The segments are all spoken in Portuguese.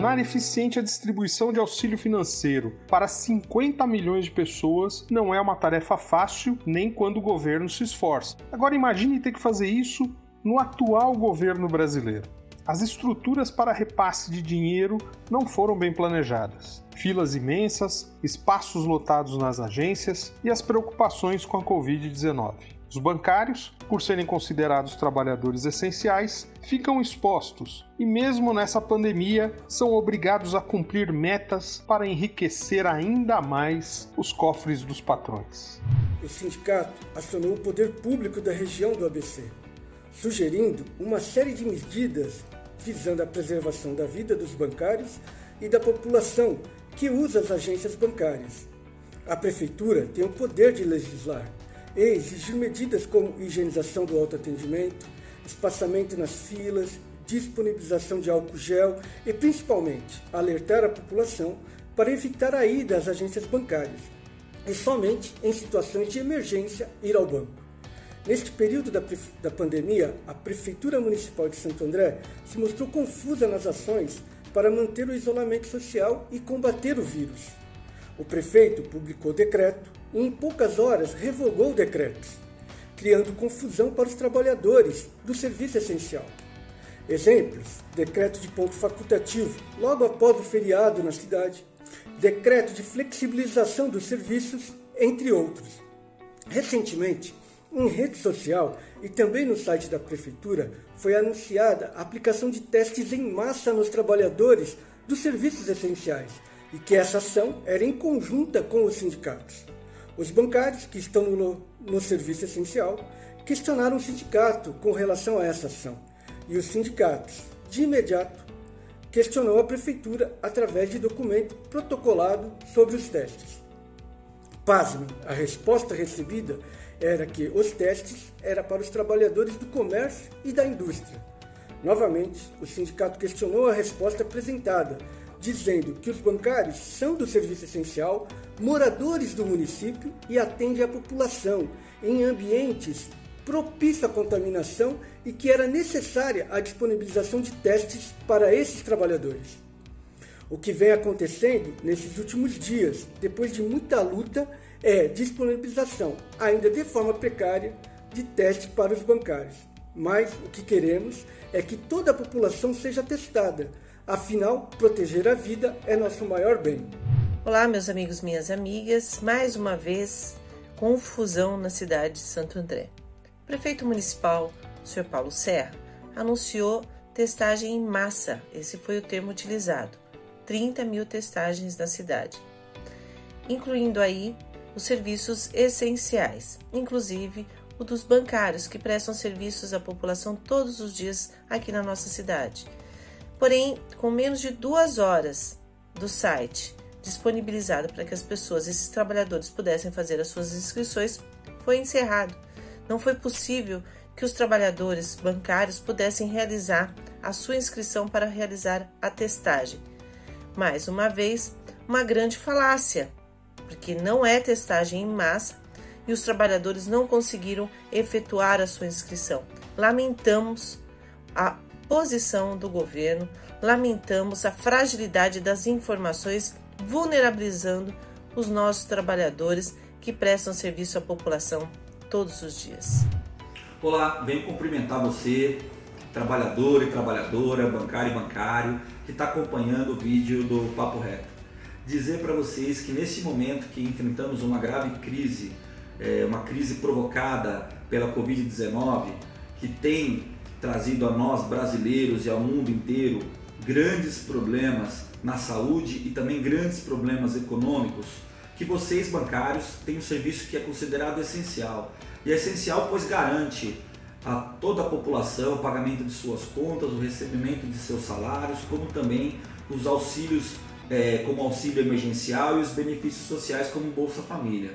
tornar eficiente a distribuição de auxílio financeiro para 50 milhões de pessoas não é uma tarefa fácil, nem quando o governo se esforça. Agora imagine ter que fazer isso no atual governo brasileiro. As estruturas para repasse de dinheiro não foram bem planejadas. Filas imensas, espaços lotados nas agências e as preocupações com a Covid-19. Os bancários, por serem considerados trabalhadores essenciais, ficam expostos e, mesmo nessa pandemia, são obrigados a cumprir metas para enriquecer ainda mais os cofres dos patrões. O sindicato acionou o poder público da região do ABC, sugerindo uma série de medidas visando a preservação da vida dos bancários e da população que usa as agências bancárias. A Prefeitura tem o poder de legislar e exigir medidas como higienização do autoatendimento, espaçamento nas filas, disponibilização de álcool gel e, principalmente, alertar a população para evitar a ida às agências bancárias e somente em situações de emergência ir ao banco. Neste período da pandemia, a Prefeitura Municipal de Santo André se mostrou confusa nas ações para manter o isolamento social e combater o vírus. O prefeito publicou decreto e em poucas horas revogou decretos, criando confusão para os trabalhadores do serviço essencial. Exemplos: decreto de ponto facultativo logo após o feriado na cidade, decreto de flexibilização dos serviços, entre outros. Recentemente, em rede social e também no site da Prefeitura, foi anunciada a aplicação de testes em massa nos trabalhadores dos serviços essenciais e que essa ação era em conjunta com os sindicatos. Os bancários que estão no serviço essencial questionaram o sindicato com relação a essa ação e os sindicatos, de imediato, questionou a Prefeitura através de documento protocolado sobre os testes. Pasmem, a resposta recebida era que os testes eram para os trabalhadores do comércio e da indústria. Novamente, o sindicato questionou a resposta apresentada, dizendo que os bancários são do serviço essencial, moradores do município e atendem a população em ambientes propícios à contaminação e que era necessária a disponibilização de testes para esses trabalhadores. O que vem acontecendo nesses últimos dias, depois de muita luta, é disponibilização, ainda de forma precária, de testes para os bancários. Mas o que queremos é que toda a população seja testada. Afinal, proteger a vida é nosso maior bem. Olá, meus amigos, minhas amigas. Mais uma vez, confusão na cidade de Santo André. O prefeito municipal, o Sr. Paulo Serra, anunciou testagem em massa. Esse foi o termo utilizado. 30 mil testagens na cidade, incluindo aí os serviços essenciais, inclusive o dos bancários, que prestam serviços à população todos os dias aqui na nossa cidade. Porém, com menos de 2 horas do site disponibilizado para que as pessoas, esses trabalhadores, pudessem fazer as suas inscrições, foi encerrado. Não foi possível que os trabalhadores bancários pudessem realizar a sua inscrição para realizar a testagem. Mais uma vez, uma grande falácia, porque não é testagem em massa e os trabalhadores não conseguiram efetuar a sua inscrição. Lamentamos a posição do governo, lamentamos a fragilidade das informações, vulnerabilizando os nossos trabalhadores que prestam serviço à população todos os dias. Olá, venho cumprimentar você, trabalhador e trabalhadora, bancário e bancário, que está acompanhando o vídeo do Papo Reto. Dizer para vocês que nesse momento que enfrentamos uma grave crise, uma crise provocada pela Covid-19, que tem trazido a nós brasileiros e ao mundo inteiro grandes problemas na saúde e também grandes problemas econômicos, que vocês bancários têm um serviço que é considerado essencial. E é essencial pois garante a toda a população o pagamento de suas contas, o recebimento de seus salários, como também os auxílios, como auxílio emergencial e os benefícios sociais como Bolsa Família.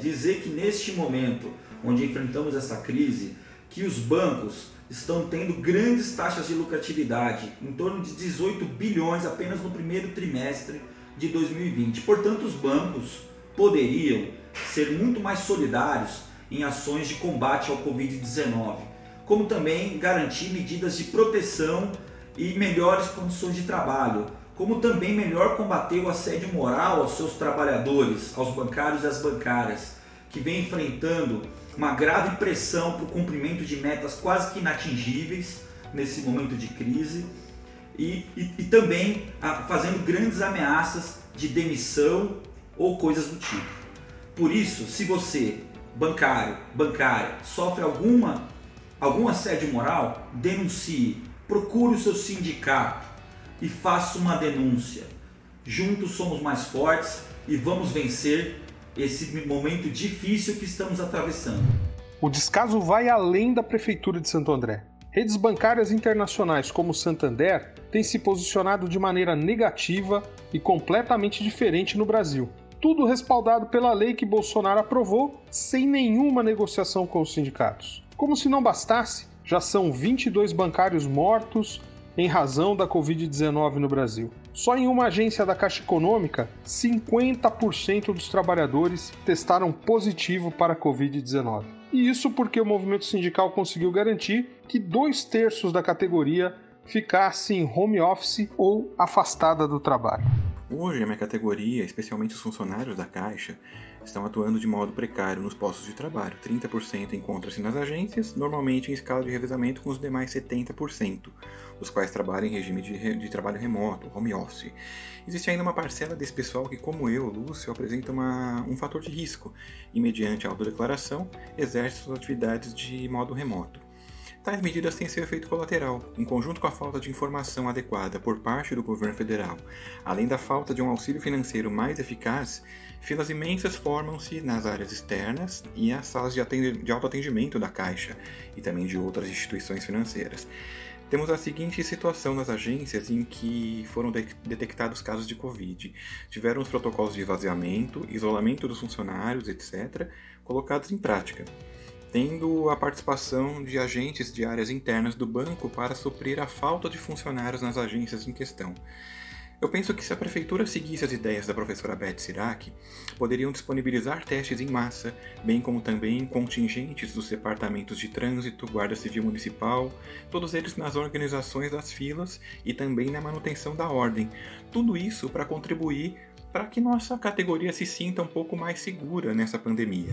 Dizer que neste momento, onde enfrentamos essa crise, que os bancos estão tendo grandes taxas de lucratividade, em torno de 18 bilhões apenas no primeiro trimestre de 2020. Portanto, os bancos poderiam ser muito mais solidários em ações de combate ao Covid-19, como também garantir medidas de proteção e melhores condições de trabalho, como também melhor combater o assédio moral aos seus trabalhadores, aos bancários e às bancárias, que vem enfrentando uma grave pressão para o cumprimento de metas quase que inatingíveis nesse momento de crise e também fazendo grandes ameaças de demissão ou coisas do tipo. Por isso, se você, bancário, bancária, sofre algum assédio moral, denuncie, procure o seu sindicato e faça uma denúncia. Juntos somos mais fortes e vamos vencer esse momento difícil que estamos atravessando. O descaso vai além da Prefeitura de Santo André. Redes bancárias internacionais como o Santander têm se posicionado de maneira negativa e completamente diferente no Brasil. Tudo respaldado pela lei que Bolsonaro aprovou sem nenhuma negociação com os sindicatos. Como se não bastasse, já são 22 bancários mortos em razão da Covid-19 no Brasil. Só em uma agência da Caixa Econômica, 50% dos trabalhadores testaram positivo para a Covid-19. E isso porque o movimento sindical conseguiu garantir que 2/3 da categoria ficasse em home office ou afastada do trabalho. Hoje, a minha categoria, especialmente os funcionários da Caixa, estão atuando de modo precário nos postos de trabalho. 30% encontra-se nas agências, normalmente em escala de revezamento com os demais 70%, os quais trabalham em regime de trabalho remoto, home office. Existe ainda uma parcela desse pessoal que, como eu, Lúcio, apresenta um fator de risco e, mediante autodeclaração, exerce suas atividades de modo remoto. Tais medidas têm seu efeito colateral, em conjunto com a falta de informação adequada por parte do governo federal, além da falta de um auxílio financeiro mais eficaz, filas imensas formam-se nas áreas externas e as salas de autoatendimento da Caixa e também de outras instituições financeiras. Temos a seguinte situação nas agências em que foram detectados casos de Covid. Tiveram os protocolos de esvaziamento, isolamento dos funcionários, etc., colocados em prática, tendo a participação de agentes de áreas internas do banco para suprir a falta de funcionários nas agências em questão. Eu penso que se a prefeitura seguisse as ideias da professora Beth Sirac, poderiam disponibilizar testes em massa, bem como também contingentes dos departamentos de trânsito, Guarda Civil Municipal, todos eles nas organizações das filas e também na manutenção da ordem. Tudo isso para contribuir para que nossa categoria se sinta um pouco mais segura nessa pandemia.